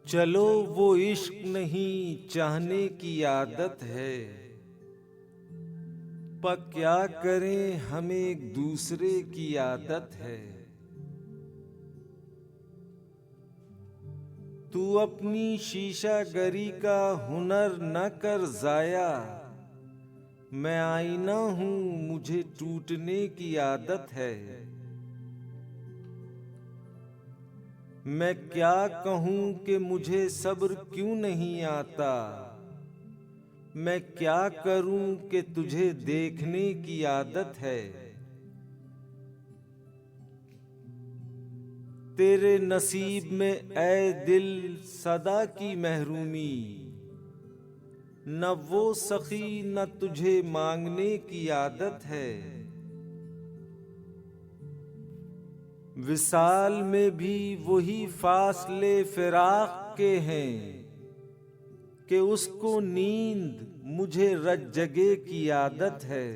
चलो वो इश्क नहीं चाहने की आदत है, पर क्या करें हमें एक दूसरे की आदत है। तू अपनी शीशागरी का हुनर न कर जाया, मैं आईना हूं मुझे टूटने की आदत है। मैं क्या कहूं कि मुझे सब्र क्यों नहीं आता, मैं क्या करूं कि तुझे देखने की आदत है। तेरे नसीब में ऐ दिल सदा की महरूमी, न वो सखी न तुझे मांगने की आदत है। विसाल में भी वही फासले फिराक के हैं, कि उसको नींद मुझे रज जगे की आदत है।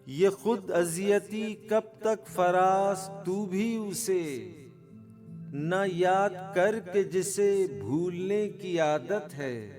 ये खुद अजियती कब तक फरास तू भी उसे न याद कर के जिसे भूलने की आदत है।